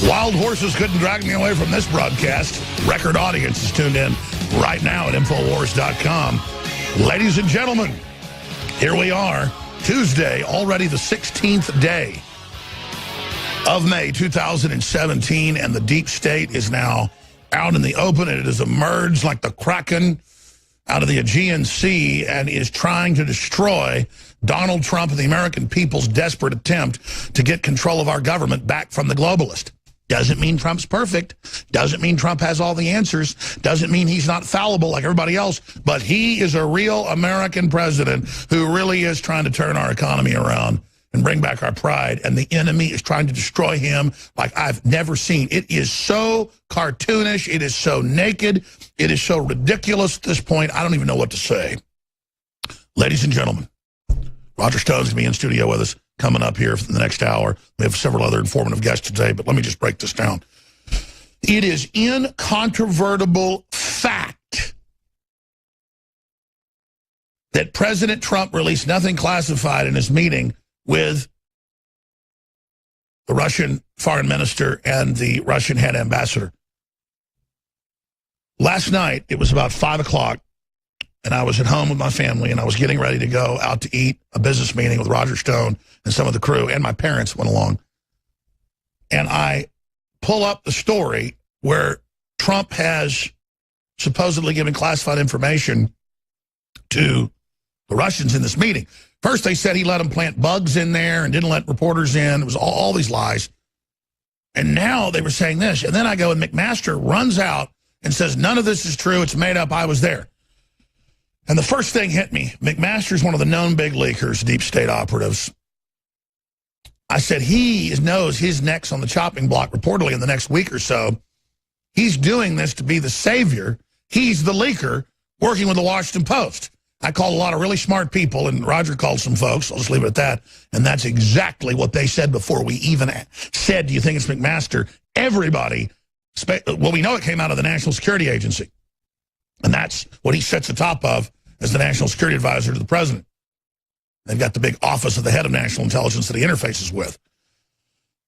Wild horses couldn't drag me away from this broadcast. Record audience is tuned in right now at Infowars.com. Ladies and gentlemen, here we are, Tuesday, already the 16th day of May 2017, and the deep state is now out in the open, and it has emerged like the Kraken out of the Aegean Sea and is trying to destroy Donald Trump and the American people's desperate attempt to get control of our government back from the globalist. Doesn't mean Trump's perfect. Doesn't mean Trump has all the answers. Doesn't mean he's not fallible like everybody else. But he is a real American president who really is trying to turn our economy around and bring back our pride. And the enemy is trying to destroy him like I've never seen. It is so cartoonish. It is so naked. It is so ridiculous at this point. I don't even know what to say. Ladies and gentlemen, Roger Stone's going to be in studio with us coming up here for the next hour. We have several other informative guests today, but let me just break this down. It is incontrovertible fact that President Trump released nothing classified in his meeting with the Russian foreign minister and the Russian head ambassador. Last night, it was about 5 o'clock, and I was at home with my family, and I was getting ready to go out to eat a business meeting with Roger Stone and some of the crew, and my parents went along. And I pull up the story where Trump has supposedly given classified information to the Russians in this meeting. First, they said he let them plant bugs in there and didn't let reporters in. It was all these lies. And now they were saying this. And then I go, and McMaster runs out and says, none of this is true. It's made up. I was there. And the first thing hit me. McMaster's one of the known big leakers, deep state operatives. I said he knows his neck's on the chopping block reportedly in the next week or so. He's doing this to be the savior. He's the leaker working with the Washington Post. I called a lot of really smart people, and Roger called some folks. I'll just leave it at that. And that's exactly what they said before we even said, do you think it's McMaster? Everybody, well, we know it came out of the National Security Agency. And that's what he sits atop of as the National Security Advisor to the President. They've got the big office of the head of national intelligence that he interfaces with.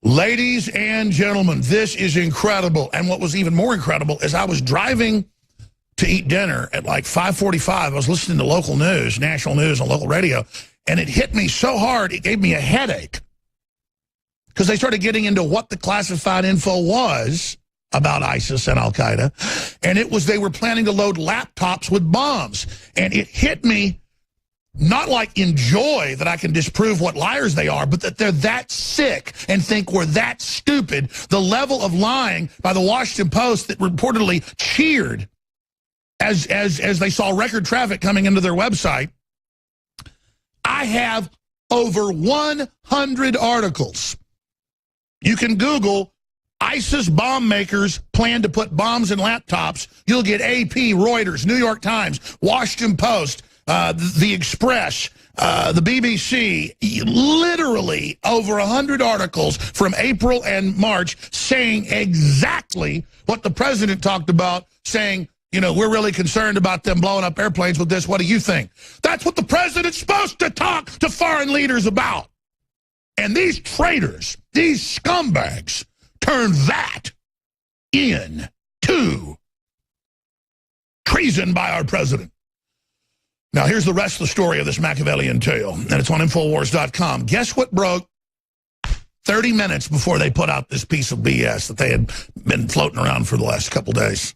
Ladies and gentlemen, this is incredible. And what was even more incredible is I was driving to eat dinner at like 5:45. I was listening to local news, national news on local radio, and it hit me so hard it gave me a headache. Because they started getting into what the classified info was about ISIS and Al-Qaeda, and it was they were planning to load laptops with bombs. And it hit me not like in joy that I can disprove what liars they are, but that they're that sick and think we're that stupid. The level of lying by the Washington Post that reportedly cheered as they saw record traffic coming into their website. I have over 100 articles. You can Google ISIS bomb makers plan to put bombs in laptops. You'll get AP, Reuters, New York Times, Washington Post, The Express, the BBC, literally over 100 articles from April and March saying exactly what the president talked about, saying, you know, we're really concerned about them blowing up airplanes with this. What do you think? That's what the president's supposed to talk to foreign leaders about. And these traitors, these scumbags, turn that into treason by our president. Now, here's the rest of the story of this Machiavellian tale, and it's on Infowars.com. Guess what broke 30 minutes before they put out this piece of BS that they had been floating around for the last couple days?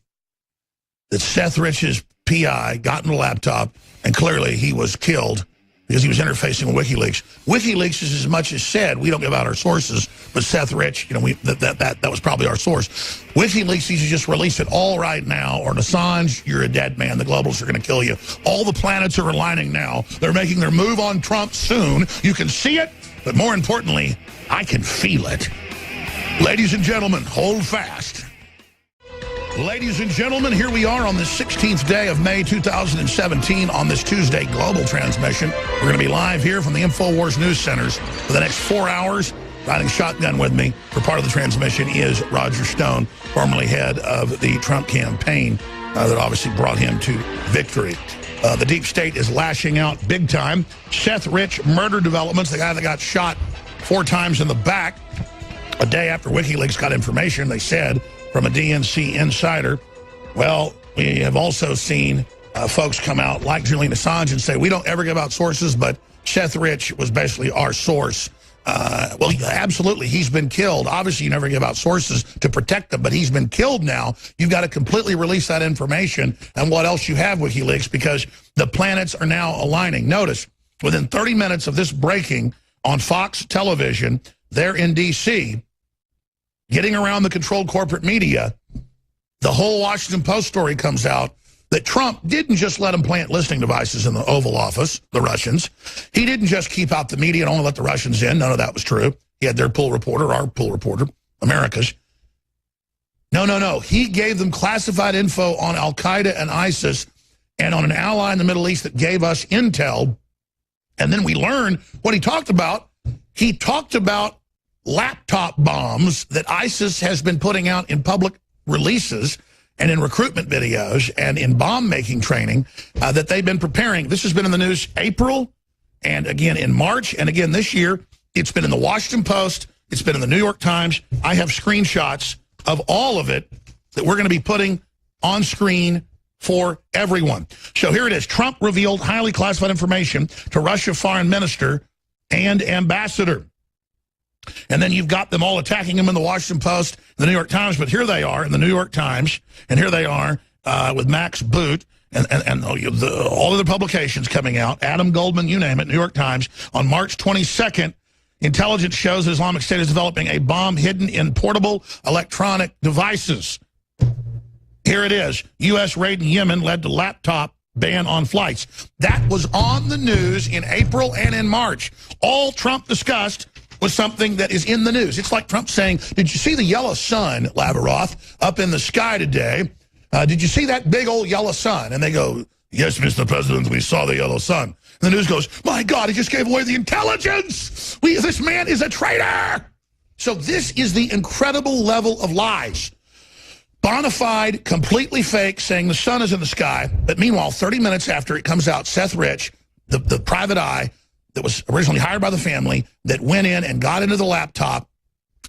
That Seth Rich's PI got in the laptop, and clearly he was killed because he was interfacing with WikiLeaks. WikiLeaks is as much as said, we don't give out our sources, but Seth Rich, you know, that was probably our source. WikiLeaks needs to just release it all right now, or Assange, you're a dead man. The globalists are going to kill you. All the planets are aligning now. They're making their move on Trump soon. You can see it, but more importantly, I can feel it. Ladies and gentlemen, hold fast. Ladies and gentlemen, here we are on the 16th day of May 2017 on this Tuesday global transmission. We're going to be live here from the InfoWars News Centers for the next 4 hours. Riding shotgun with me for part of the transmission is Roger Stone, formerly head of the Trump campaign that obviously brought him to victory. The deep state is lashing out big time. Seth Rich murder developments, the guy that got shot 4 times in the back, A day after WikiLeaks got information, they said, from a DNC insider, well, we have also seen folks come out like Julian Assange and say, we don't ever give out sources, but Seth Rich was basically our source. Well, absolutely, he's been killed. Obviously, you never give out sources to protect them, but he's been killed now. You've got to completely release that information and what else you have, WikiLeaks, because the planets are now aligning. Notice, within 30 minutes of this breaking on Fox television, they're in D.C., getting around the controlled corporate media, the whole Washington Post story comes out that Trump didn't just let them plant listening devices in the Oval Office, the Russians. He didn't just keep out the media and only let the Russians in. None of that was true. He had their pool reporter, our pool reporter, America's. No. He gave them classified info on Al-Qaeda and ISIS and on an ally in the Middle East that gave us intel. And then we learned what he talked about. He talked about laptop bombs that ISIS has been putting out in public releases and in recruitment videos and in bomb-making training that they've been preparing. This has been in the news April and again in March and again this year. It's been in the Washington Post. It's been in the New York Times. I have screenshots of all of it that we're going to be putting on screen for everyone. So here it is. Trump revealed highly classified information to Russia foreign minister and ambassador. And then you've got them all attacking him in the Washington Post, the New York Times, but here they are in the New York Times, and here they are with Max Boot and all of the publications coming out, Adam Goldman, you name it, New York Times, on March 22nd, intelligence shows Islamic State is developing a bomb hidden in portable electronic devices. Here it is. U.S. raid in Yemen led to laptop ban on flights. That was on the news in April and in March. All Trump discussed was something that is in the news. It's like Trump saying, did you see the yellow sun, Lavrov, up in the sky today? Did you see that big old yellow sun? And they go, yes, Mr. President, we saw the yellow sun. And the news goes, my God, he just gave away the intelligence. This man is a traitor. So this is the incredible level of lies. Bonafide, completely fake, saying the sun is in the sky. But meanwhile, 30 minutes after it comes out, Seth Rich, the private eye, that was originally hired by the family, that went in and got into the laptop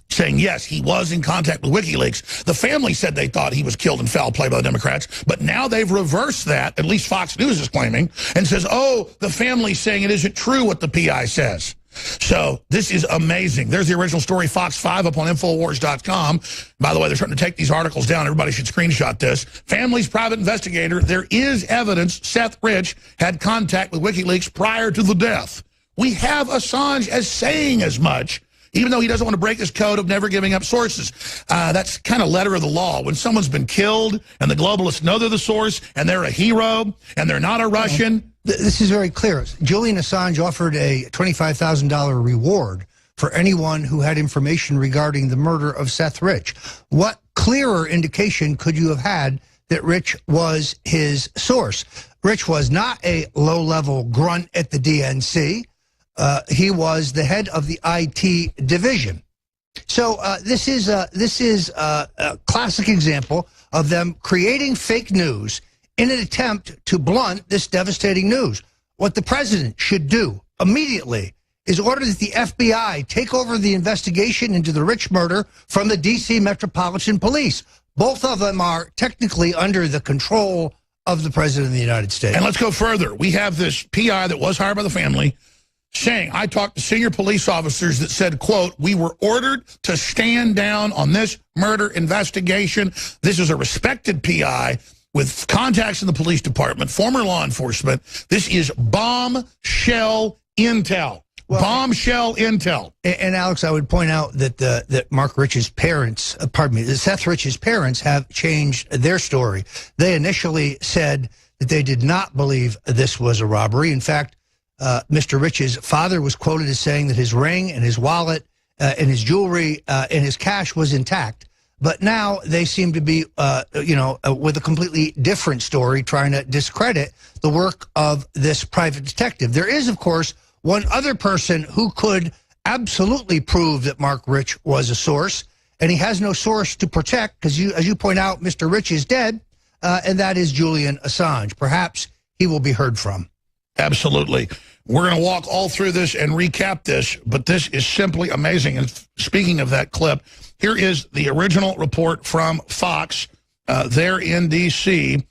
saying, yes, he was in contact with WikiLeaks. The family said they thought he was killed in foul play by the Democrats, but now they've reversed that, at least Fox News is claiming, and says, oh, the family's saying it isn't true what the PI says. So this is amazing. There's the original story, Fox 5, up on Infowars.com. By the way, they're starting to take these articles down. Everybody should screenshot this. Family's private investigator. There is evidence Seth Rich had contact with WikiLeaks prior to the death. We have Assange as saying as much, even though he doesn't want to break his code of never giving up sources. That's kind of letter of the law. When someone's been killed and the globalists know they're the source and they're a hero and they're not a Russian. This is very clear. Julian Assange offered a $25,000 reward for anyone who had information regarding the murder of Seth Rich. What clearer indication could you have had that Rich was his source? Rich was not a low-level grunt at the DNC. He was the head of the IT division. So this is a classic example of them creating fake news in an attempt to blunt this devastating news. What the president should do immediately is order that the FBI take over the investigation into the Rich murder from the D.C. Metropolitan Police. Both of them are technically under the control of the President of the United States. And let's go further. We have this PI that was hired by the family saying, I talked to senior police officers that said, quote, we were ordered to stand down on this murder investigation. This is a respected PI with contacts in the police department, former law enforcement. This is bombshell intel. Well, bombshell intel. And Alex, I would point out that that Mark Rich's parents, Seth Rich's parents have changed their story. They initially said that they did not believe this was a robbery. In fact, Mr. Rich's father was quoted as saying that his ring and his wallet and his jewelry and his cash was intact. But now they seem to be, with a completely different story, trying to discredit the work of this private detective. There is, of course, one other person who could absolutely prove that Mark Rich was a source, and he has no source to protect because, as you point out, Mr. Rich is dead, and that is Julian Assange. Perhaps he will be heard from. Absolutely. We're going to walk all through this and recap this, but this is simply amazing. And speaking of that clip, here is the original report from Fox there in D.C.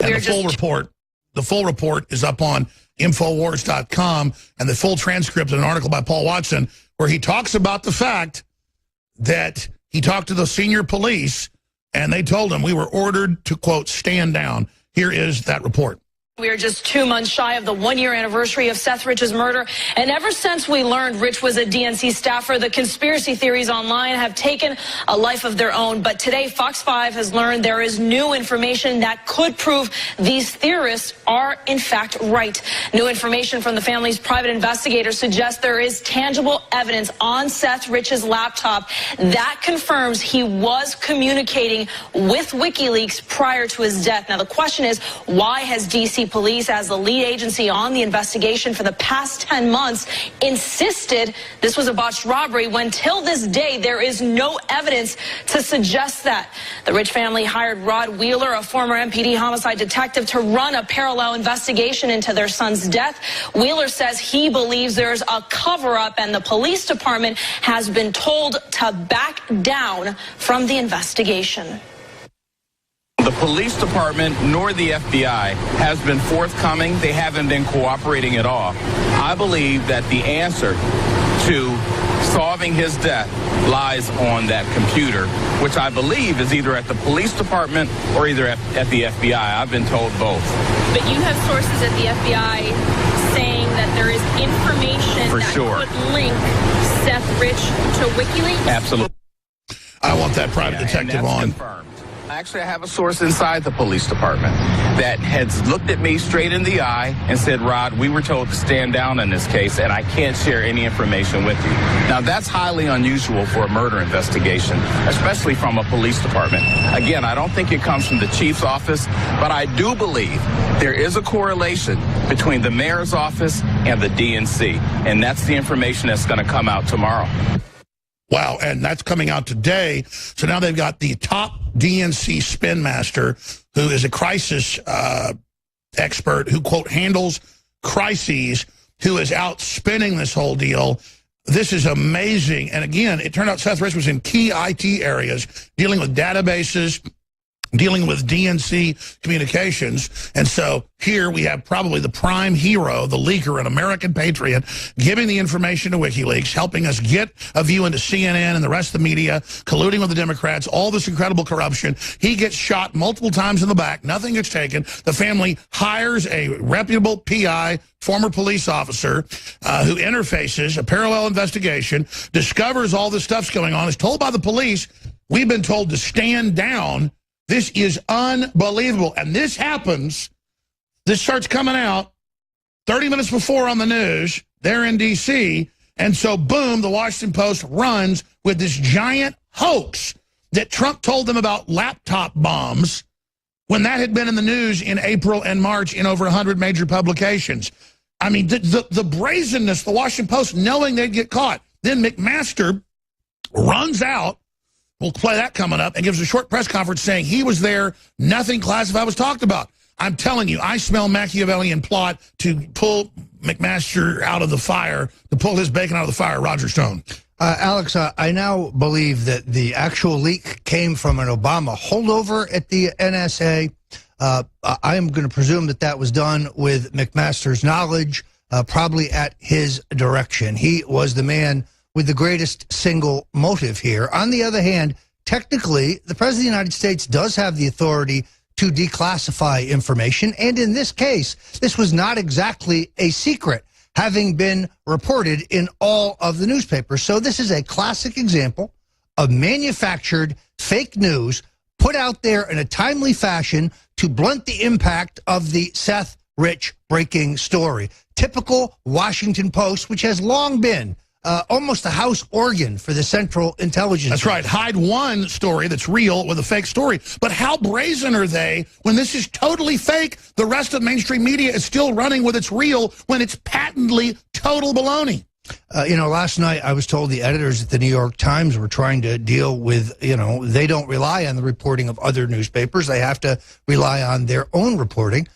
And the full report is up on Infowars.com, and the full transcript of an article by Paul Watson where he talks about the fact that he talked to the senior police and they told him we were ordered to, quote, stand down. Here is that report. We are just 2 months shy of the one-year anniversary of Seth Rich's murder, and ever since we learned Rich was a DNC staffer, the conspiracy theories online have taken a life of their own. But today, Fox 5 has learned there is new information that could prove these theorists are, in fact, right. New information from the family's private investigators suggests there is tangible evidence on Seth Rich's laptop that confirms he was communicating with WikiLeaks prior to his death. Now, the question is, why has D.C. police, as the lead agency on the investigation for the past 10 months, insisted this was a botched robbery when till this day there is no evidence to suggest that? The Rich family hired Rod Wheeler, a former MPD homicide detective, to run a parallel investigation into their son's death. Wheeler says he believes there's a cover-up and the police department has been told to back down from the investigation. The police department nor the FBI has been forthcoming. They haven't been cooperating at all. I believe that the answer to solving his death lies on that computer, which I believe is either at the police department or either at the FBI. I've been told both. But you have sources at the FBI saying that there is information that could link Seth Rich to WikiLeaks? Absolutely. I want that private detective on. Confirmed. Actually, I have a source inside the police department that has looked at me straight in the eye and said, Rod, we were told to stand down in this case, and I can't share any information with you. Now, that's highly unusual for a murder investigation, especially from a police department. Again, I don't think it comes from the chief's office, but I do believe there is a correlation between the mayor's office and the DNC, and that's the information that's going to come out tomorrow. Wow, and that's coming out today. So now they've got the top DNC spin master, who is a crisis expert who, quote, handles crises, who is out spinning this whole deal. This is amazing. And again, it turned out Seth Rich was in key IT areas, dealing with databases, dealing with DNC communications. And so here we have probably the prime hero, the leaker, an American patriot, giving the information to WikiLeaks, helping us get a view into CNN and the rest of the media, colluding with the Democrats, all this incredible corruption. He gets shot multiple times in the back. Nothing gets taken. The family hires a reputable PI, former police officer, who interfaces a parallel investigation, discovers all this stuff's going on, is told by the police, we've been told to stand down. This is unbelievable. And this happens, this starts coming out 30 minutes before on the news. They're in D.C. And so, boom, the Washington Post runs with this giant hoax that Trump told them about laptop bombs when that had been in the news in April and March in over 100 major publications. I mean, the brazenness, the Washington Post, knowing they'd get caught. Then McMaster runs out. We'll play that coming up, and gives a short press conference saying he was there, nothing classified was talked about. I'm telling you, I smell Machiavellian plot to pull McMaster out of the fire, to pull his bacon out of the fire, Roger Stone. Alex, I now believe that the actual leak came from an Obama holdover at the NSA. I am going to presume that that was done with McMaster's knowledge, probably at his direction. He was the man with the greatest single motive here. On the other hand, technically, the President of the United States does have the authority to declassify information, and in this case, this was not exactly a secret, having been reported in all of the newspapers. So this is a classic example of manufactured fake news put out there in a timely fashion to blunt the impact of the Seth Rich breaking story. Typical Washington Post, which has long been almost a house organ for the Central Intelligence. That's right. Hide one story that's real with a fake story. But how brazen are they when this is totally fake? The rest of mainstream media is still running with it's real when it's patently total baloney. You know, last night I was told the editors at the New York Times were trying to deal with, you know, they don't rely on the reporting of other newspapers. They have to rely on their own reporting.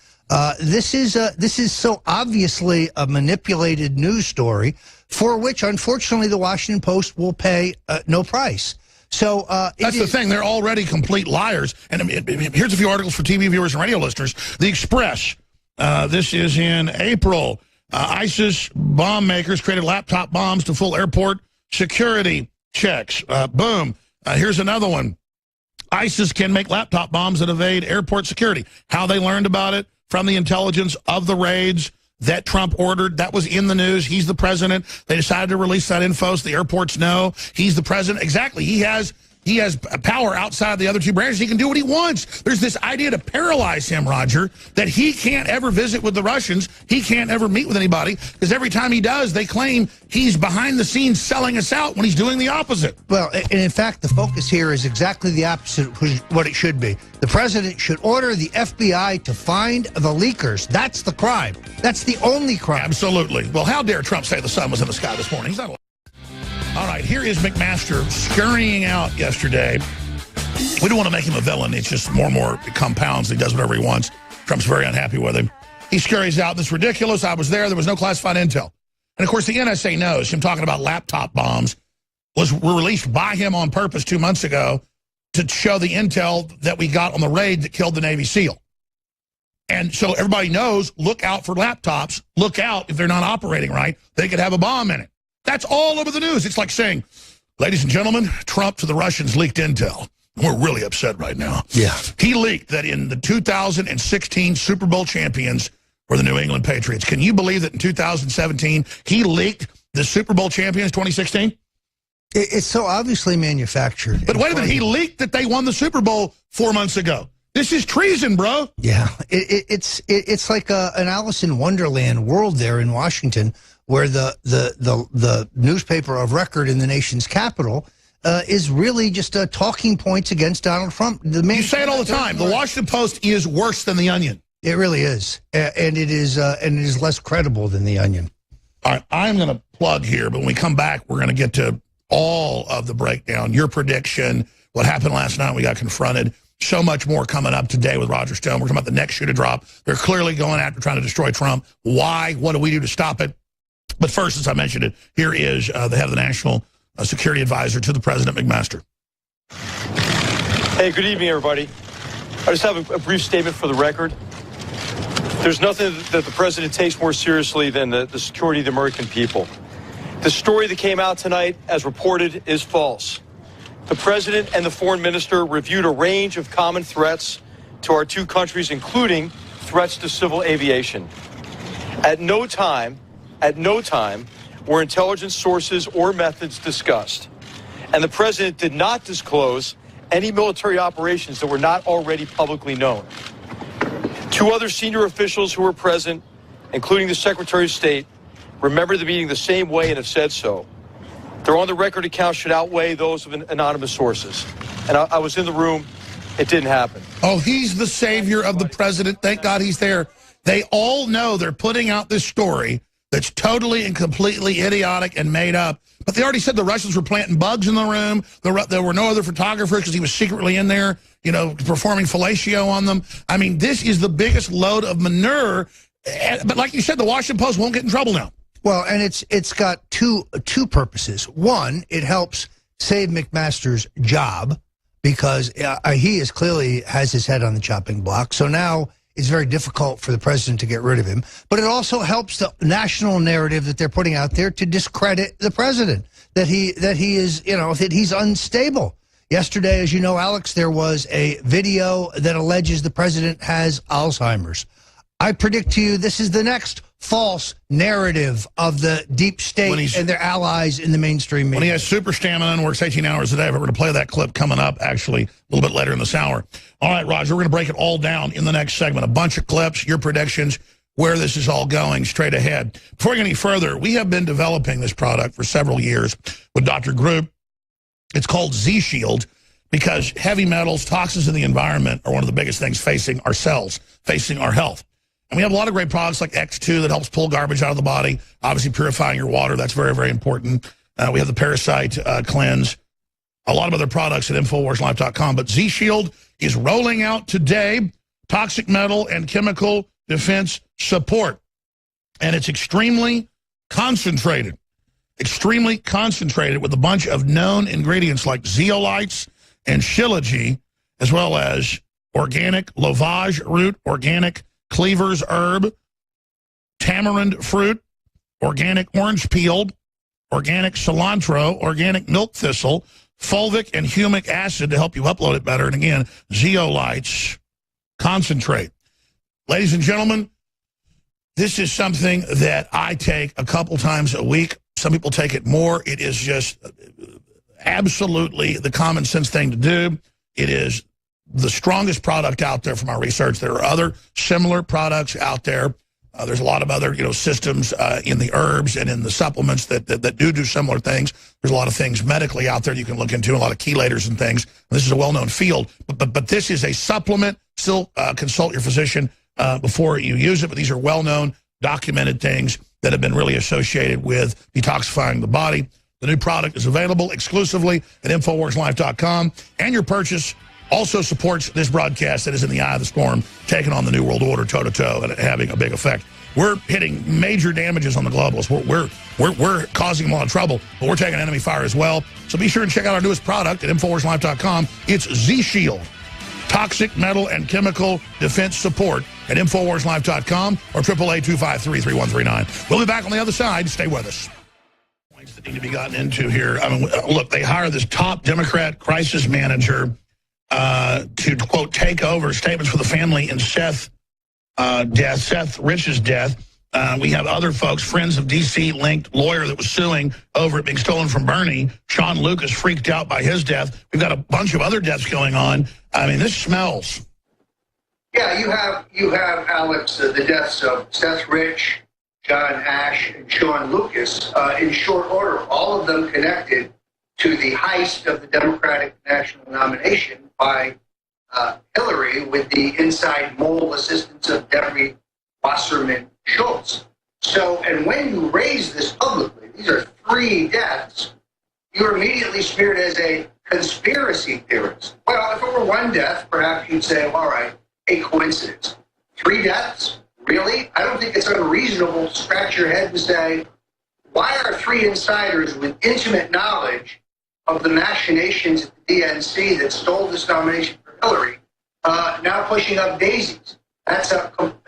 This is so obviously a manipulated news story for which, unfortunately, the Washington Post will pay no price. So that's the thing. They're already complete liars. And here's a few articles for TV viewers and radio listeners. The Express. This is in April. ISIS bomb makers created laptop bombs to fool airport security checks. Boom. Here's another one. ISIS can make laptop bombs that evade airport security. How they learned about it? From the intelligence of the raids that Trump ordered. That was in the news. He's the president. They decided to release that info so the airports know he's the president. Exactly. He has power outside the other two branches. He can do what he wants. There's this idea to paralyze him, Roger, that he can't ever visit with the Russians. He can't ever meet with anybody because every time he does, they claim he's behind the scenes selling us out when he's doing the opposite. Well, and in fact, the focus here is exactly the opposite of what it should be. The president should order the FBI to find the leakers. That's the crime. That's the only crime. Absolutely. Well, how dare Trump say the sun was in the sky this morning? He's not allowed. All right, here is McMaster scurrying out yesterday. We don't want to make him a villain. It's just more and more it compounds. He does whatever he wants. Trump's very unhappy with him. He scurries out. This is ridiculous. I was there. There was no classified intel. And, of course, the NSA knows. Him talking about laptop bombs were released by him on purpose 2 months ago to show the intel that we got on the raid that killed the Navy SEAL. And so everybody knows, look out for laptops. Look out if they're not operating right. They could have a bomb in it. That's all over the news. It's like saying, ladies and gentlemen, Trump to the Russians leaked intel. We're really upset right now. Yeah. He leaked that in the 2016 Super Bowl champions were the New England Patriots. Can you believe that in 2017 he leaked the Super Bowl champions 2016? It's so obviously manufactured. But wait a minute, he leaked that they won the Super Bowl 4 months ago. This is treason, bro. Yeah, it's like an Alice in Wonderland world there in Washington, where the newspaper of record in the nation's capital is really just talking points against Donald Trump. You say it all the time. The Washington Post is worse than The Onion. It really is, and it is less credible than The Onion. All right, I'm going to plug here, but when we come back, we're going to get to all of the breakdown, your prediction, what happened last night, we got confronted. So much more coming up today with Roger Stone. We're talking about the next shoe to drop. They're clearly going after trying to destroy Trump. Why? What do we do to stop it? But first, as I mentioned it, here is the head of the National Security Advisor to the President, McMaster. Hey, good evening, everybody. I just have a brief statement for the record. There's nothing that the President takes more seriously than the security of the American people. The story that came out tonight, as reported, is false. The President and the Foreign Minister reviewed a range of common threats to our two countries, including threats to civil aviation. At no time were intelligence sources or methods discussed. And the President did not disclose any military operations that were not already publicly known. Two other senior officials who were present, including the Secretary of State, remember the meeting the same way and have said so. Their on-the-record accounts should outweigh those of anonymous sources. And I was in the room. It didn't happen. Oh, he's the savior of the president. Thank God he's there. They all know they're putting out this story that's totally and completely idiotic and made up. But they already said the Russians were planting bugs in the room. There were no other photographers because he was secretly in there, you know, performing fellatio on them. I mean, this is the biggest load of manure. But like you said, the Washington Post won't get in trouble now. Well, and it's got two purposes. One, it helps save McMaster's job because he is clearly has his head on the chopping block. So now it's very difficult for the president to get rid of him. But it also helps the national narrative that they're putting out there to discredit the president, that he is, you know, that he's unstable. Yesterday, as you know, Alex, there was a video that alleges the president has Alzheimer's. I predict to you this is the next false narrative of the deep state and their allies in the mainstream media. When he has super stamina and works 18 hours a day, we're going to play that clip coming up, actually, a little bit later in this hour. All right, Roger, we're going to break it all down in the next segment. A bunch of clips, your predictions, where this is all going straight ahead. Before we get any further, we have been developing this product for several years with Dr. Group. It's called Z-Shield because heavy metals, toxins in the environment are one of the biggest things facing our cells, facing our health. And we have a lot of great products like X2 that helps pull garbage out of the body, obviously purifying your water. That's very, very important. We have the Parasite Cleanse, a lot of other products at InfoWarsLife.com. But Z-Shield is rolling out today. Toxic metal and chemical defense support. And it's extremely concentrated with a bunch of known ingredients like zeolites and shilajit, as well as organic lavage root, organic cleaver's herb, tamarind fruit, organic orange peel, organic cilantro, organic milk thistle, fulvic and humic acid to help you upload it better, and again, zeolites concentrate. Ladies and gentlemen, this is something that I take a couple times a week. Some people take it more. It is just absolutely the common sense thing to do. It is the strongest product out there from our research. There are other similar products out there. There's a lot of other, systems in the herbs and in the supplements that do similar things. There's a lot of things medically out there you can look into, a lot of chelators and things. This is a well-known field, but this is a supplement. Still consult your physician before you use it, but these are well-known, documented things that have been really associated with detoxifying the body. The new product is available exclusively at InfoWarsLife.com, and your purchase also supports this broadcast that is in the eye of the storm, taking on the New World Order toe-to-toe and having a big effect. We're hitting major damages on the globalists. We're causing them a lot of trouble, but we're taking enemy fire as well. So be sure and check out our newest product at InfoWarsLife.com. It's Z-Shield, toxic metal and chemical defense support at InfoWarsLife.com or 888-253-3139. We'll be back on the other side. Stay with us. Points that need to be gotten into here. I mean, look, they hire this top Democrat crisis manager to, quote, take over statements for the family in Seth Rich's death. We have other folks, friends of D.C.-linked lawyer that was suing over it being stolen from Bernie. Sean Lucas freaked out by his death. We've got a bunch of other deaths going on. I mean, this smells. Yeah, you have Alex, the deaths of Seth Rich, John Ash, and Sean Lucas in short order, all of them connected to the heist of the Democratic national nomination by Hillary with the inside mole assistance of Debbie Wasserman Schultz. So, and when you raise this publicly, these are 3 deaths, you're immediately smeared as a conspiracy theorist. Well, if it were 1 death, perhaps you'd say, all right, a coincidence. 3 deaths? Really? I don't think it's unreasonable to scratch your head and say, why are 3 insiders with intimate knowledge of the machinations at the DNC that stole this nomination for Hillary now pushing up daisies? That's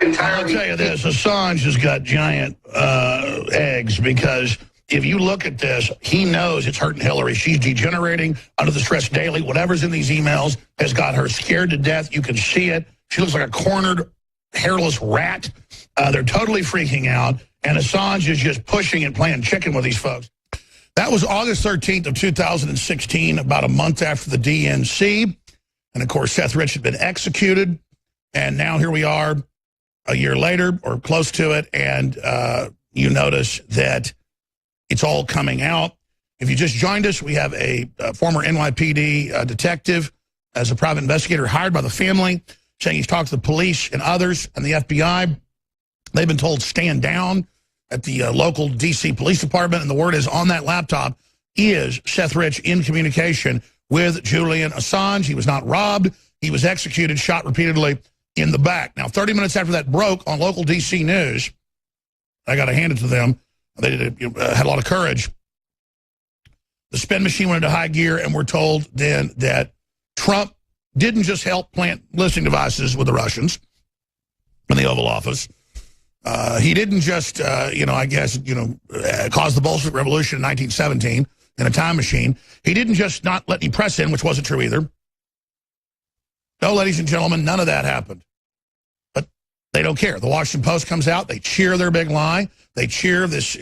entirely... I'll tell you this, Assange has got giant eggs, because if you look at this, he knows it's hurting Hillary. She's degenerating under the stress daily. Whatever's in these emails has got her scared to death. You can see it. She looks like a cornered, hairless rat. They're totally freaking out, and Assange is just pushing and playing chicken with these folks. That was August 13th of 2016, about a month after the DNC. And, of course, Seth Rich had been executed. And now here we are a year later, or close to it, and you notice that it's all coming out. If you just joined us, we have a former NYPD detective as a private investigator hired by the family, saying he's talked to the police and others and the FBI. They've been told stand down at the local D.C. Police Department, and the word is on that laptop is Seth Rich in communication with Julian Assange. He was not robbed. He was executed, shot repeatedly in the back. Now, 30 minutes after that broke on local D.C. news, I got to hand it to them. They had a lot of courage. The spin machine went into high gear, and we're told then that Trump didn't just help plant listening devices with the Russians in the Oval Office. He didn't just, cause the Bolshevik Revolution in 1917 in a time machine. He didn't just not let any press in, which wasn't true either. No, ladies and gentlemen, none of that happened. But they don't care. The Washington Post comes out. They cheer their big lie. They cheer this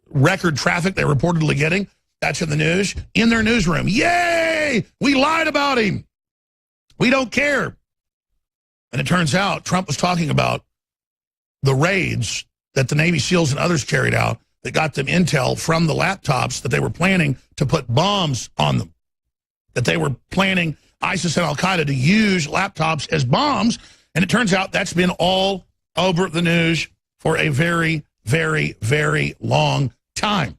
record traffic they're reportedly getting. That's in the news. In their newsroom. Yay! We lied about him. We don't care. And it turns out Trump was talking about the raids that the Navy SEALs and others carried out that got them intel from the laptops that they were planning to put bombs on them, that they were planning ISIS and al-Qaeda to use laptops as bombs. And it turns out that's been all over the news for a very, very, very long time.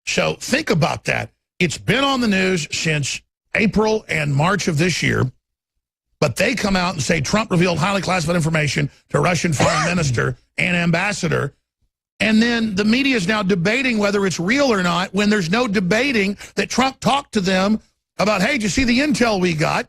So think about that. It's been on the news since April and March of this year. But they come out and say Trump revealed highly classified information to Russian foreign minister and ambassador. And then the media is now debating whether it's real or not when there's no debating that Trump talked to them about, hey, did you see the intel we got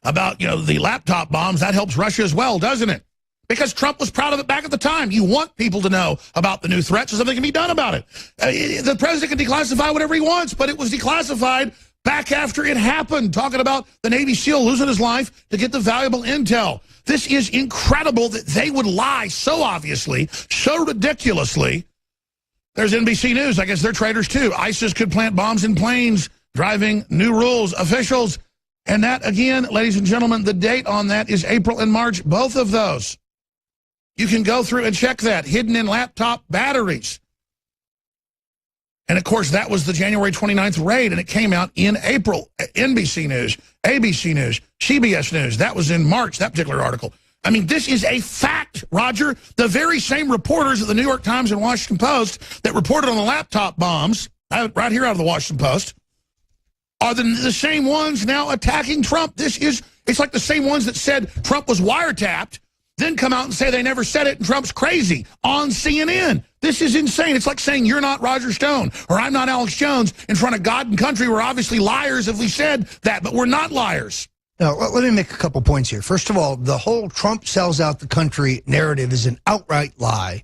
about, the laptop bombs? That helps Russia as well, doesn't it? Because Trump was proud of it back at the time. You want people to know about the new threat so something can be done about it. The president can declassify whatever he wants, but it was declassified back after it happened, talking about the Navy SEAL losing his life to get the valuable intel. This is incredible that they would lie so obviously, so ridiculously. There's NBC News. I guess they're traitors too. ISIS could plant bombs in planes, driving new rules, officials. And that, again, ladies and gentlemen, the date on that is April and March, both of those. You can go through and check that, hidden in laptop batteries. And, of course, that was the January 29th raid, and it came out in April. NBC News, ABC News, CBS News. That was in March, that particular article. I mean, this is a fact, Roger. The very same reporters at the New York Times and Washington Post that reported on the laptop bombs, right here out of the Washington Post, are the same ones now attacking Trump. It's like the same ones that said Trump was wiretapped, then come out and say they never said it and Trump's crazy on CNN. This is insane. It's like saying you're not Roger Stone or I'm not Alex Jones in front of God and country. We're obviously liars if we said that, but we're not liars. Now, let me make a couple points here. First of all, the whole Trump sells out the country narrative is an outright lie.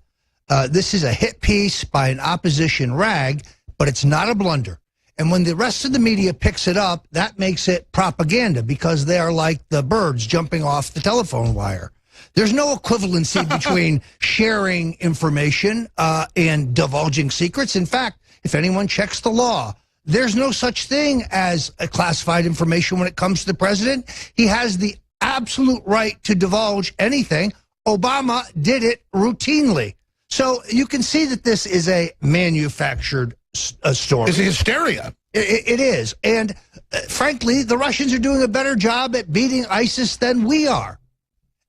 This is a hit piece by an opposition rag, but it's not a blunder. And when the rest of the media picks it up, that makes it propaganda because they are like the birds jumping off the telephone wire. There's no equivalency between sharing information and divulging secrets. In fact, if anyone checks the law, there's no such thing as a classified information when it comes to the president. He has the absolute right to divulge anything. Obama did it routinely. So you can see that this is a manufactured story. It's a hysteria. It is. And frankly, the Russians are doing a better job at beating ISIS than we are.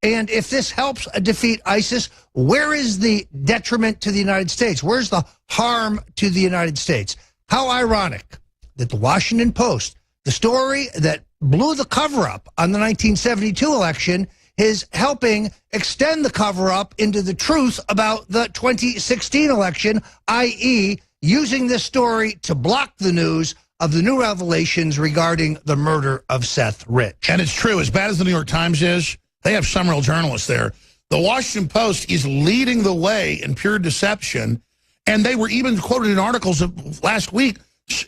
And if this helps defeat ISIS, where is the detriment to the United States? Where's the harm to the United States? How ironic that the Washington Post, the story that blew the cover-up on the 1972 election, is helping extend the cover-up into the truth about the 2016 election, i.e., using this story to block the news of the new revelations regarding the murder of Seth Rich. And it's true, as bad as the New York Times is, they have some real journalists there. The Washington Post is leading the way in pure deception, and they were even quoted in articles of last week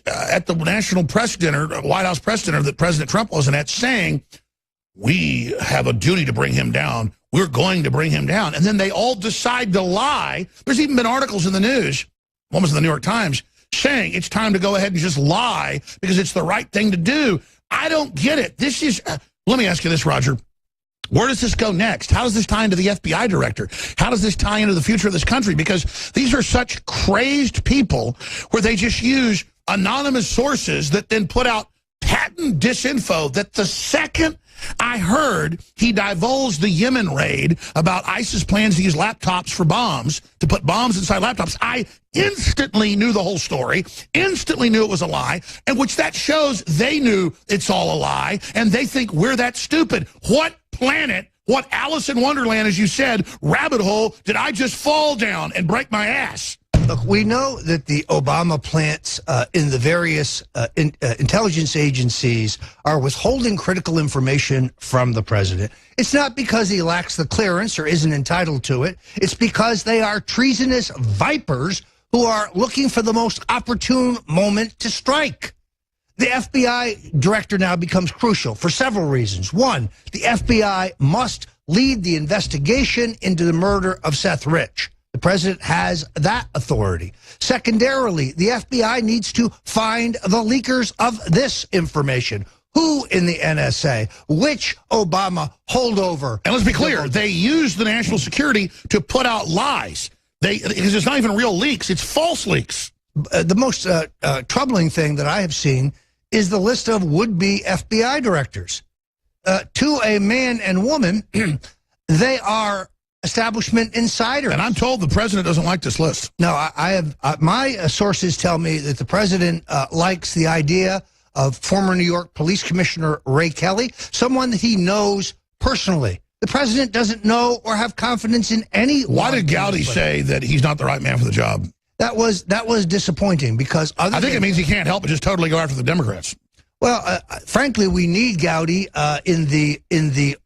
at the National Press Dinner, White House Press Dinner that President Trump wasn't at, saying, we have a duty to bring him down. We're going to bring him down. And then they all decide to lie. There's even been articles in the news, one was in the New York Times, saying it's time to go ahead and just lie because it's the right thing to do. I don't get it. This is, let me ask you this, Roger. Where does this go next? How does this tie into the FBI director? How does this tie into the future of this country? Because these are such crazed people where they just use anonymous sources that then put out patent disinfo that the second I heard he divulged the Yemen raid about ISIS plans to use laptops for bombs, to put bombs inside laptops, I instantly knew the whole story, instantly knew it was a lie, and which that shows they knew it's all a lie, and they think we're that stupid. What planet, what Alice in Wonderland, as you said, rabbit hole did I just fall down and break my ass? Look, we know that the Obama plants in the various intelligence agencies are withholding critical information from the president. It's not because he lacks the clearance or isn't entitled to it. It's because they are treasonous vipers who are looking for the most opportune moment to strike. The FBI director now becomes crucial for several reasons. One, the FBI must lead the investigation into the murder of Seth Rich. The president has that authority. Secondarily, the FBI needs to find the leakers of this information. Who in the NSA? Which Obama holdover? And let's be clear, they use the national security to put out lies. Because it's not even real leaks, it's false leaks. The most troubling thing that I have seen is the list of would-be FBI directors. To a man and woman, they are establishment insiders. And I'm told the president doesn't like this list. No, I have my sources tell me that the president likes the idea of former New York Police Commissioner Ray Kelly, someone that he knows personally. The president doesn't know or have confidence in any. Why did Gowdy say that he's not the right man for the job? That was disappointing because I think it means he can't help but just totally go after the Democrats. Well, frankly, we need Gowdy in the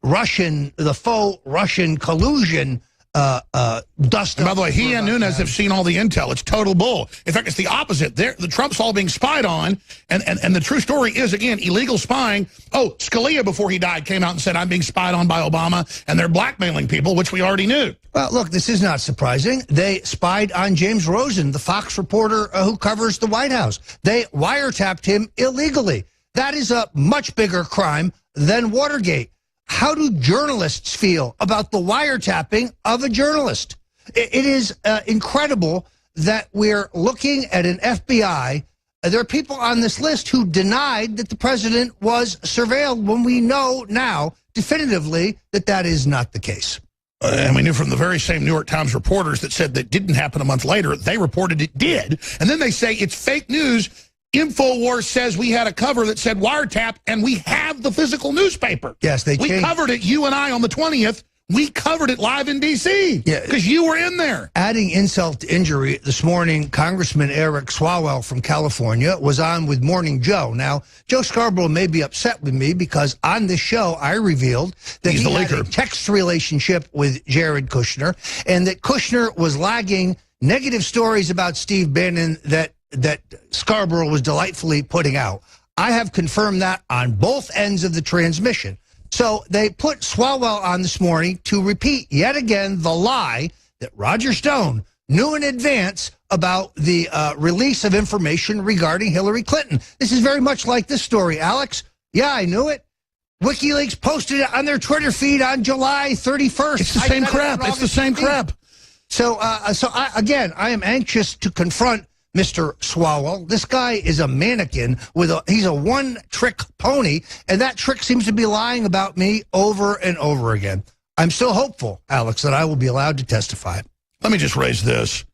faux Russian collusion dust. And by the way, he and Nunes have seen all the intel. It's total bull. In fact, it's the opposite. The Trump's all being spied on, and the true story is, again, illegal spying. Oh, Scalia, before he died, came out and said, I'm being spied on by Obama, and they're blackmailing people, which we already knew. Well, look, this is not surprising. They spied on James Rosen, the Fox reporter who covers the White House. They wiretapped him illegally. That is a much bigger crime than Watergate. How do journalists feel about the wiretapping of a journalist? It is incredible that we're looking at an FBI. There are people on this list who denied that the president was surveilled when we know now definitively that that is not the case. And we knew from the very same New York Times reporters that said that didn't happen a month later, they reported it did. And then they say it's fake news. InfoWars says we had a cover that said wiretap, and we have the physical newspaper. Yes, we covered it, you and I, on the 20th. We covered it live in D.C. because you were in there. Adding insult to injury, this morning, Congressman Eric Swalwell from California was on with Morning Joe. Now, Joe Scarborough may be upset with me because on this show, I revealed that he had a text relationship with Jared Kushner, and that Kushner was lagging negative stories about Steve Bannon that Scarborough was delightfully putting out. I have confirmed that on both ends of the transmission. So they put Swalwell on this morning to repeat yet again the lie that Roger Stone knew in advance about the release of information regarding Hillary Clinton. This is very much like this story, Alex. Yeah, I knew it. WikiLeaks posted it on their Twitter feed on July 31st. It's the same crap. It's the same crap. So I am anxious to confront Mr. Swalwell. This guy is a mannequin he's a one-trick pony, and that trick seems to be lying about me over and over again. I'm still hopeful, Alex, that I will be allowed to testify. Let me just raise this.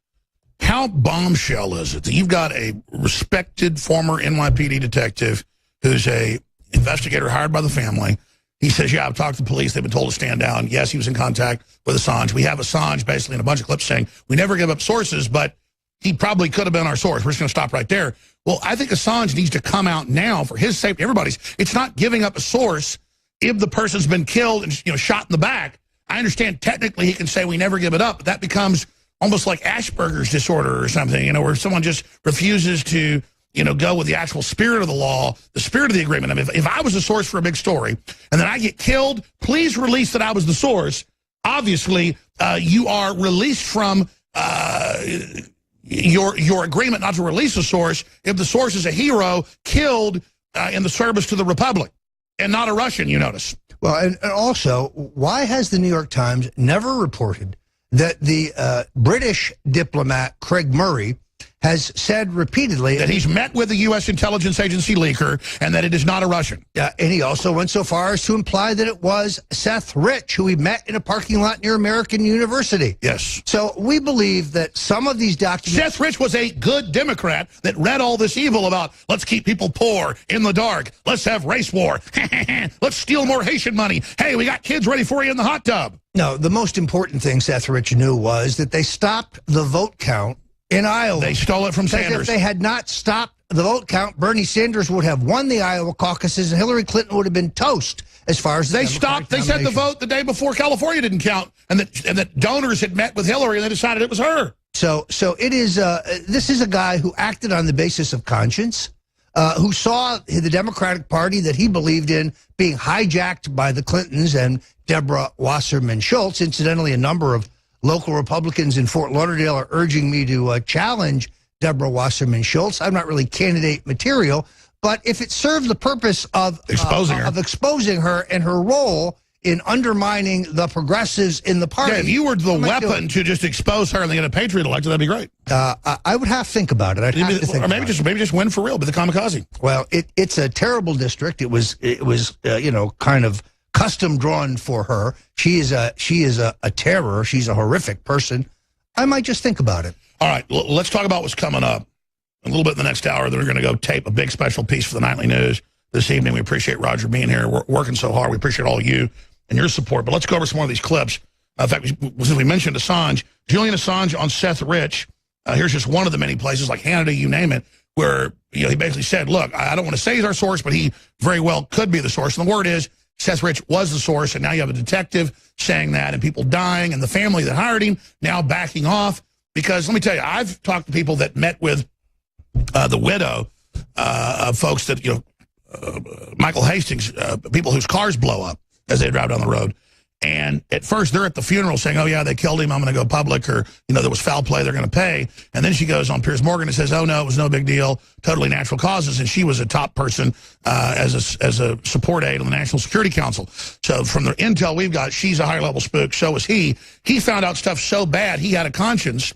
How bombshell is it that you've got a respected former NYPD detective who's a investigator hired by the family? He says, yeah, I've talked to the police. They've been told to stand down. Yes, he was in contact with Assange. We have Assange basically in a bunch of clips saying, we never give up sources, but he probably could have been our source. We're just going to stop right there. Well, I think Assange needs to come out now for his safety, everybody's. It's not giving up a source if the person's been killed and shot in the back. I understand technically he can say we never give it up, but that becomes almost like Asperger's disorder or something, where someone just refuses to, go with the actual spirit of the law, the spirit of the agreement. I mean, if I was the source for a big story and then I get killed, please release that I was the source. Obviously, you are released from your agreement not to release a source if the source is a hero killed in the service to the Republic and not a Russian, you notice. Well, and also, why has the New York Times never reported that the British diplomat Craig Murray has said repeatedly that he's met with the U.S. intelligence agency leaker and that it is not a Russian? And he also went so far as to imply that it was Seth Rich, who he met in a parking lot near American University. Yes. So we believe that some of these documents... Seth Rich was a good Democrat that read all this evil about, let's keep people poor, in the dark, let's have race war, let's steal more Haitian money, hey, we got kids ready for you in the hot tub. No, the most important thing Seth Rich knew was that they stopped the vote count in Iowa. They stole it from Sanders. If they had not stopped the vote count, Bernie Sanders would have won the Iowa caucuses and Hillary Clinton would have been toast as far as they stopped. They said the vote the day before California didn't count, and that donors had met with Hillary and they decided it was her. So it is. This is a guy who acted on the basis of conscience, who saw the Democratic Party that he believed in being hijacked by the Clintons and Deborah Wasserman Schultz. Incidentally, a number of local Republicans in Fort Lauderdale are urging me to challenge Deborah Wasserman Schultz. I'm not really candidate material, but if it served the purpose of exposing her and her role in undermining the progressives in the party. Yeah, if you were the weapon to just expose her and get a patriot elected, that'd be great. I would have to think about it. I'd have to think or maybe just win for real, be the kamikaze. Well, it's a terrible district. It was kind of custom drawn for her. She is a terror. She's a horrific person. I might just think about it. All right, let's talk about what's coming up. A little bit in the next hour, they're going to go tape a big special piece for the Nightly News this evening. We appreciate Roger being here. We're working so hard. We appreciate all of you and your support. But let's go over some more of these clips. In fact, since we mentioned Assange, Julian Assange on Seth Rich, here's just one of the many places, like Hannity, you name it, where he basically said, look, I don't want to say he's our source, but he very well could be the source. And the word is Seth Rich was the source, and now you have a detective saying that, and people dying, and the family that hired him now backing off. Because let me tell you, I've talked to people that met with the widow of folks that, Michael Hastings, people whose cars blow up as they drive down the road. And at first, they're at the funeral saying, oh, yeah, they killed him, I'm going to go public, or, there was foul play, they're going to pay. And then she goes on Piers Morgan and says, oh, no, it was no big deal, totally natural causes. And she was a top person as a support aide on the National Security Council. So from the intel we've got, she's a high-level spook, so is he. He found out stuff so bad, he had a conscience.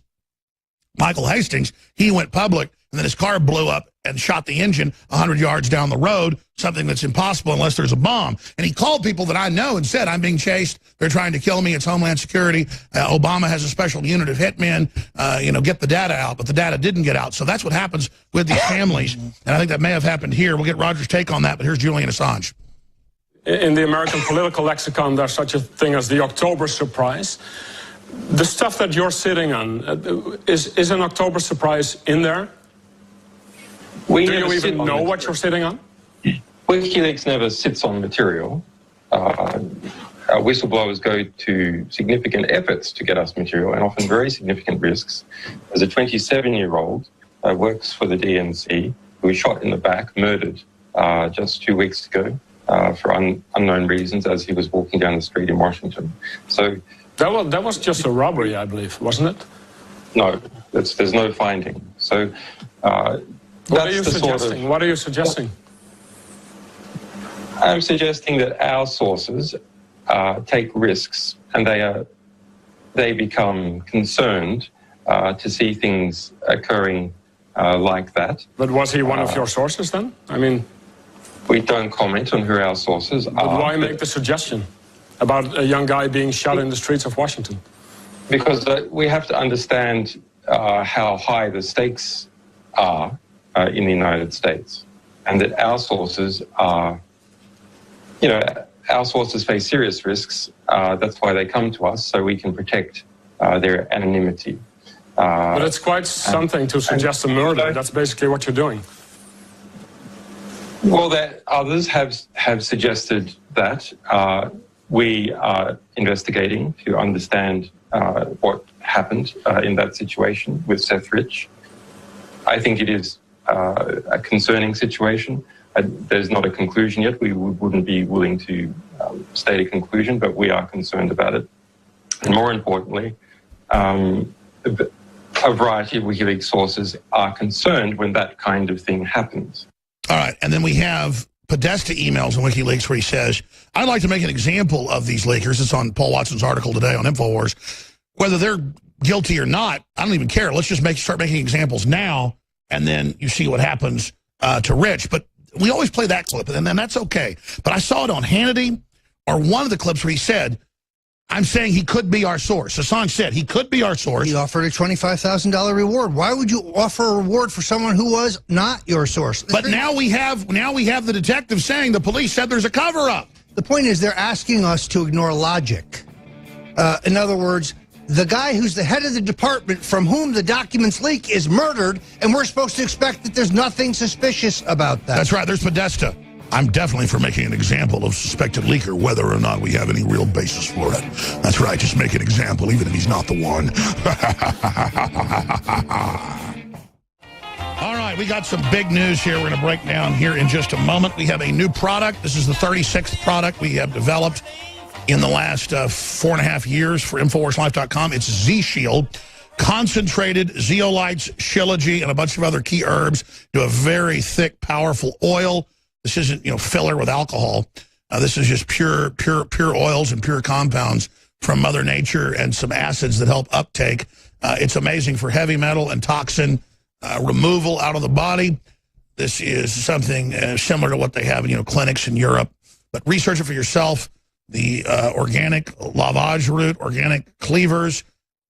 Michael Hastings, he went public, and then his car blew up and shot the engine 100 yards down the road, something that's impossible unless there's a bomb. And he called people that I know and said, I'm being chased. They're trying to kill me. It's Homeland Security. Obama has a special unit of hitmen. Get the data out. But the data didn't get out. So that's what happens with these families. And I think that may have happened here. We'll get Roger's take on that. But here's Julian Assange. In the American political lexicon, there's such a thing as the October surprise. The stuff that you're sitting on, is an October surprise in there? Do you even know what you're sitting on? WikiLeaks never sits on material. Whistleblowers go to significant efforts to get us material, and often very significant risks. As a 27-year-old works for the DNC, who was shot in the back, murdered just 2 weeks ago for unknown reasons as he was walking down the street in Washington. So that was just a robbery, I believe, wasn't it? No, there's no finding. So what are you suggesting? What are you suggesting? I'm suggesting that our sources take risks, and they become concerned to see things occurring like that. But was he one of your sources then? I mean, we don't comment on who our sources are. But why make the suggestion about a young guy being shot in the streets of Washington? Because we have to understand how high the stakes are in the United States, and that our sources are, our sources face serious risks. That's why they come to us, so we can protect their anonymity. But it's quite something to suggest a murder. That's basically what you're doing. Well, that others have suggested that. We are investigating to understand what happened in that situation with Seth Rich. I think it is a concerning situation. There's not a conclusion yet. We wouldn't be willing to state a conclusion, but we are concerned about it. And more importantly, a variety of WikiLeaks sources are concerned when that kind of thing happens. All right, and then we have Podesta emails in WikiLeaks where he says, I'd like to make an example of these leakers. It's on Paul Watson's article today on InfoWars. Whether they're guilty or not, I don't even care. Let's just start making examples now, and then you see what happens to Rich. But we always play that clip, and then that's okay. But I saw it on Hannity, or one of the clips where he said, I'm saying he could be our source. Assange said he could be our source. He offered a $25,000 reward. Why would you offer a reward for someone who was not your source? But now we have the detective saying the police said there's a cover-up. The point is they're asking us to ignore logic. In other words, the guy who's the head of the department from whom the documents leak is murdered, and we're supposed to expect that there's nothing suspicious about that. That's right. There's Podesta. I'm definitely for making an example of suspected leaker, whether or not we have any real basis for it. That's right. Just make an example, even if he's not the one. All right. We got some big news here we're going to break down here in just a moment. We have a new product. This is the 36th product we have developed in the last 4.5 years for InfoWarsLife.com. It's Z-Shield. Concentrated zeolites, shilajit, and a bunch of other key herbs to a very thick, powerful oil. This isn't, filler with alcohol. This is just pure oils and pure compounds from Mother Nature and some acids that help uptake. It's amazing for heavy metal and toxin removal out of the body. This is something similar to what they have in clinics in Europe. But research it for yourself. The organic lavage root, organic cleavers,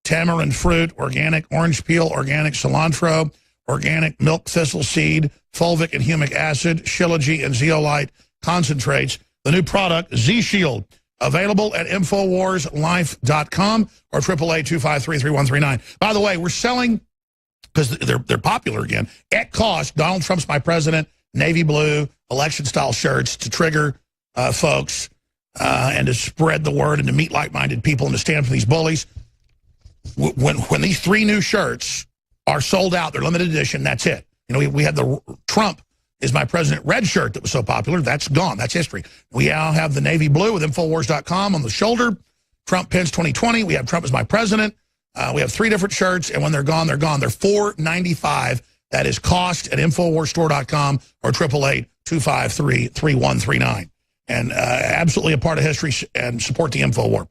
tamarind fruit, organic orange peel, organic cilantro, organic milk thistle seed, fulvic and humic acid, shilajit and zeolite concentrates. The new product, Z-Shield, available at InfoWarsLife.com or 888-253-3139. By the way, we're selling, because they're popular again, at cost, Donald Trump's My President, navy blue, election-style shirts to trigger folks and to spread the word and to meet like-minded people and to stand for these bullies. When these 3 new shirts are sold out, they're limited edition, that's it. You know, we had the Trump is My President red shirt that was so popular. That's gone. That's history. We now have the navy blue with Infowars.com on the shoulder. Trump pins 2020. We have Trump is My President. We have 3 different shirts, and when they're gone, they're gone. They're $4.95. That is cost at InfoWarsStore.com or 888-253-3139. And absolutely a part of history and support the InfoWar.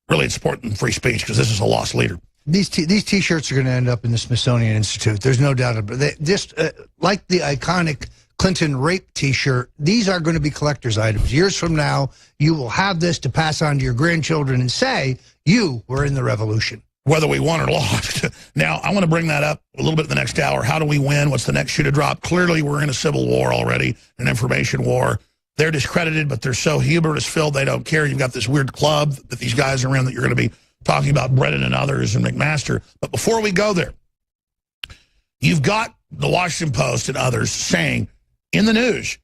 Really, it's supporting free speech because this is a lost leader. These T-shirts are going to end up in the Smithsonian Institute. There's no doubt about it. Just like the iconic Clinton rape T-shirt, these are going to be collector's items. Years from now, you will have this to pass on to your grandchildren and say, you were in the revolution. Whether we won or lost. Now, I want to bring that up a little bit in the next hour. How do we win? What's the next shoe to drop? Clearly, we're in a civil war already, an information war. They're discredited, but they're so hubris-filled they don't care. You've got this weird club that these guys are in that you're going to be talking about, Brennan and others and McMaster. But before we go there, you've got the Washington Post and others saying in the news,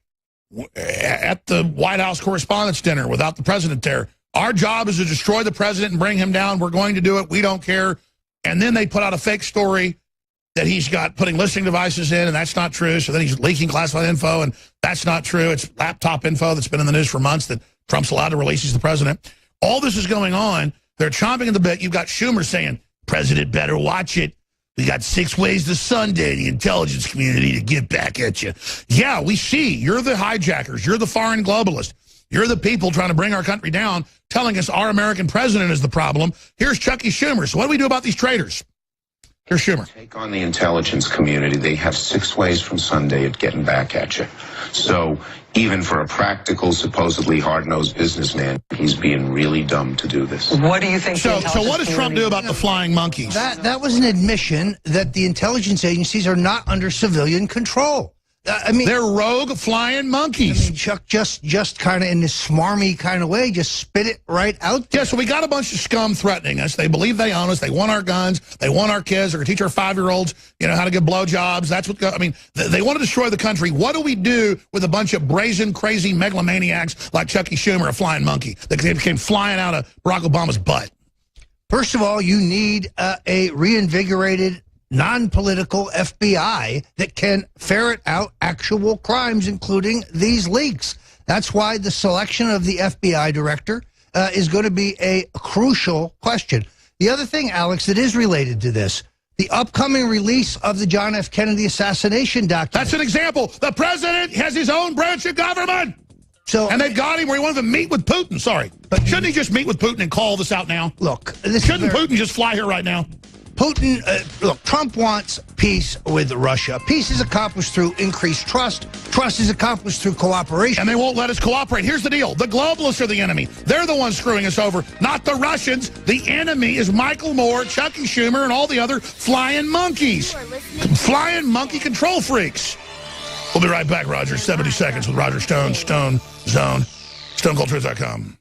at the White House Correspondents' Dinner without the president there, our job is to destroy the president and bring him down. We're going to do it. We don't care. And then they put out a fake story that he's got putting listening devices in, and that's not true. So then he's leaking classified info, and that's not true. It's laptop info that's been in the news for months that Trump's allowed to release. He's the president. All this is going on. They're chomping at the bit. You've got Schumer saying, president better watch it. We got 6 ways to Sunday the intelligence community to get back at you. Yeah, we see. You're the hijackers. You're the foreign globalists. You're the people trying to bring our country down, telling us our American president is the problem. Here's Chucky Schumer. So what do we do about these traitors? Here's Schumer. Take on the intelligence community. They have 6 ways from Sunday at getting back at you. So even for a practical, supposedly hard-nosed businessman, he's being really dumb to do this. What do you think? So what does Trump do about the flying monkeys? That was an admission that the intelligence agencies are not under civilian control. I mean, they're rogue flying monkeys. I mean, Chuck just kind of in this smarmy kind of way, just spit it right out there. Yeah, so we got a bunch of scum threatening us. They believe they own us. They want our guns. They want our kids. They're going to teach our 5-year-olds, you know, how to give blowjobs. That's what, I mean, they want to destroy the country. What do we do with a bunch of brazen, crazy megalomaniacs like Chucky Schumer, a flying monkey, that came flying out of Barack Obama's butt? First of all, you need a reinvigorated, non-political FBI that can ferret out actual crimes, including these leaks. That's why the selection of the FBI director is going to be a crucial question. The other thing, Alex, that is related to this, the upcoming release of the John F. Kennedy assassination document. That's an example. The president has his own branch of government. And they've got him where he wanted to meet with Putin. Sorry. But shouldn't he just meet with Putin and call this out now? Look. Shouldn't Putin just fly here right now? Putin, look, Trump wants peace with Russia. Peace is accomplished through increased trust. Trust is accomplished through cooperation. And they won't let us cooperate. Here's the deal. The globalists are the enemy. They're the ones screwing us over, not the Russians. The enemy is Michael Moore, Chucky Schumer, and all the other flying monkeys. Flying monkey control freaks. We'll be right back, Roger. 70 seconds with Roger Stone, Stone Zone, StoneColdTruth.com.